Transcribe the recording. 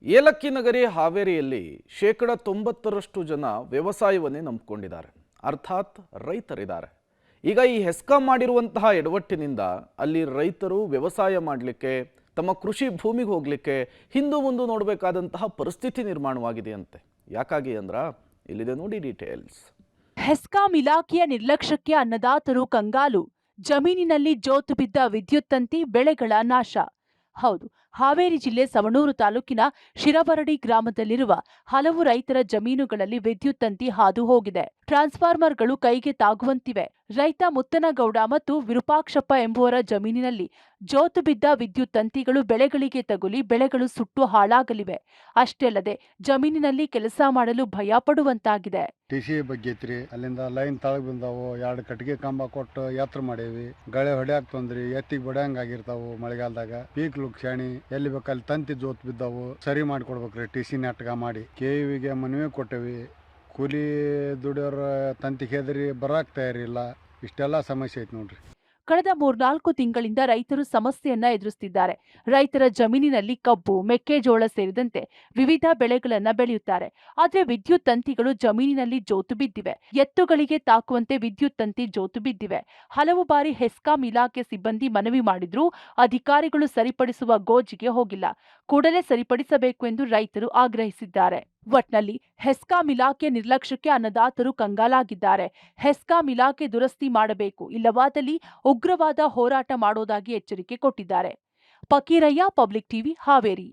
ಏಲಕ್ಕಿ ನಗರಿ ಹಾವೇರಿಯಲ್ಲಿ ಶೇಕಡ 90ರಷ್ಟು ಜನ ವ್ಯವಸಾಯವನ್ನೇ ನಂಬಿಕೊಂಡಿದ್ದಾರೆ. ಅರ್ಥಾತ್ ರೈತರಿದ್ದಾರೆ. ಈಗ ಈ ಹೆಸ್ಕಾಂ ಮಾಡಿರುವಂತಹ ಎಡವಟ್ಟಿನಿಂದ ಅಲ್ಲಿ ರೈತರು ವ್ಯವಸಾಯ ಮಾಡಲಿಕ್ಕೆ, ತಮ್ಮ ಕೃಷಿ ಭೂಮಿಗೆ ಹೋಗಲಿಕ್ಕೆ ಹಿಂದು ಮುಂದೆ ನೋಡಬೇಕಾದಂತಹ ಪರಿಸ್ಥಿತಿ ನಿರ್ಮಾಣವಾಗಿದೆಯಂತೆ. ಯಾಕಾಗಿ ಅಂದ್ರ ಇಲ್ಲಿದೆ ನೋಡಿ ಡೀಟೇಲ್ಸ್. ಹೆಸ್ಕಾಂ ಇಲಾಖೆಯ ನಿರ್ಲಕ್ಷ್ಯಕ್ಕೆ ಅನ್ನದಾತರು ಕಂಗಾಲು. ಜಮೀನಿನಲ್ಲಿ ಜೋತು ಬಿದ್ದ ವಿದ್ಯುತ್ ತಂತಿ, ಬೆಳೆಗಳ ನಾಶ. ಹೌದು, ಹಾವೇರಿ ಜಿಲ್ಲೆ ಸವಣೂರು ತಾಲೂಕಿನ ಶಿರವರಡಿ ಗ್ರಾಮದಲ್ಲಿರುವ ಹಲವು ರೈತರ ಜಮೀನುಗಳಲ್ಲಿ ವಿದ್ಯುತ್ ತಂತಿ ಹಾದು ಹೋಗಿದೆ. ಟ್ರಾನ್ಸ್ಫಾರ್ಮರ್ಗಳು ಕೈಗೆ ತಾಗುವಂತಿವೆ. ರೈತ ಮುತ್ತನಗೌಡ ಮತ್ತು ವಿರೂಪಾಕ್ಷಪ್ಪ ಎಂಬುವರ ಜಮೀನಿನಲ್ಲಿ ಜೋತು ಬಿದ್ದ ವಿದ್ಯುತ್ ತಂತಿಗಳು ಬೆಳೆಗಳಿಗೆ ತಗುಲಿ ಬೆಳೆಗಳು ಸುಟ್ಟು ಹಾಳಾಗಲಿವೆ. ಅಷ್ಟೇ ಅಲ್ಲದೆ ಜಮೀನಿನಲ್ಲಿ ಕೆಲಸ ಮಾಡಲು ಭಯ ಪಡುವಂತಾಗಿದೆ. ಟಿಸಿ ಬಗ್ಗೆ ಐತ್ರಿ, ಅಲ್ಲಿಂದ ಲೈನ್ ತಳಗ್ ಬಂದಾವು. 2 ಕಟ್ಟಿಗೆ ಕಂಬ ಕೊಟ್ಟು ಎತ್ತರ ಮಾಡೇವಿ. ಗಳೆ ಹೊಡ್ಯಾಕ್ ತೊಂದ್ರಿ, ಎತ್ತಿಗೆ ಬಡ್ಯಾಂಗ್ ಆಗಿರ್ತಾವು. ಮಳೆಗಾಲದಾಗ ಪೀಕ್ ಲುಕ್ಷಾಣಿ ಎಲ್ಲಿ ಬೇಕಲ್ಲಿ ತಂತಿ ಜೋತ್ ಬಿದ್ದಾವು. ಸರಿ ಮಾಡಿಕೊಡ್ಬೇಕ್ರಿ ಟಿಸಿ ನೆಟ್ಗ ಮಾಡಿ. ಕೆವಿಗೆ ಮನವಿ ಕೊಟ್ಟೇವಿ. ಕೂಲಿ ದುಡಿಯೋರ ತಂತಿ ಹೆದರಿ ಬರಾಕ್ ತಯಾರಿಲ್ಲ. ಇಷ್ಟೆಲ್ಲ ಸಮಸ್ಯೆ ಐತಿ ನೋಡ್ರಿ. ಕಳೆದ 3-4 ತಿಂಗಳಿಂದ ರೈತರು ಸಮಸ್ಯೆಯನ್ನ ಎದುರಿಸುತ್ತಿದ್ದಾರೆ. ರೈತರ ಜಮೀನಿನಲ್ಲಿ ಕಬ್ಬು, ಮೆಕ್ಕೆಜೋಳ ಸೇರಿದಂತೆ ವಿವಿಧ ಬೆಳೆಗಳನ್ನ ಬೆಳೆಯುತ್ತಾರೆ. ಆದರೆ ವಿದ್ಯುತ್ ತಂತಿಗಳು ಜಮೀನಿನಲ್ಲಿ ಜೋತು ಬಿದ್ದಿವೆ. ಎತ್ತುಗಳಿಗೆ ತಾಕುವಂತೆ ವಿದ್ಯುತ್ ತಂತಿ ಜೋತು ಬಿದ್ದಿವೆ. ಹಲವು ಬಾರಿ ಹೆಸ್ಕಾಂ ಇಲಾಖೆ ಸಿಬ್ಬಂದಿ ಮನವಿ ಮಾಡಿದ್ರೂ ಅಧಿಕಾರಿಗಳು ಸರಿಪಡಿಸುವ ಗೋಜಿಗೆ ಹೋಗಿಲ್ಲ. ಕೂಡಲೇ ಸರಿಪಡಿಸಬೇಕು ಎಂದು ರೈತರು ಆಗ್ರಹಿಸಿದ್ದಾರೆ. ಒಟ್ನಲ್ಲಿ ಹೆಸ್ಕಾಂ ಇಲಾಖೆ ನಿರ್ಲಕ್ಷ್ಯಕ್ಕೆ ಅನ್ನದಾತರು ಕಂಗಾಲಾಗಿದ್ದಾರೆ. ಹೆಸ್ಕಾಂ ಇಲಾಖೆ ದುರಸ್ತಿ ಮಾಡಬೇಕು, ಇಲ್ಲವಾದಲ್ಲಿ ಉಗ್ರವಾದ ಹೋರಾಟ ಮಾಡೋದಾಗಿ ಎಚ್ಚರಿಕೆ ಕೊಟ್ಟಿದ್ದಾರೆ. Fakirayya, public TV, Haveri.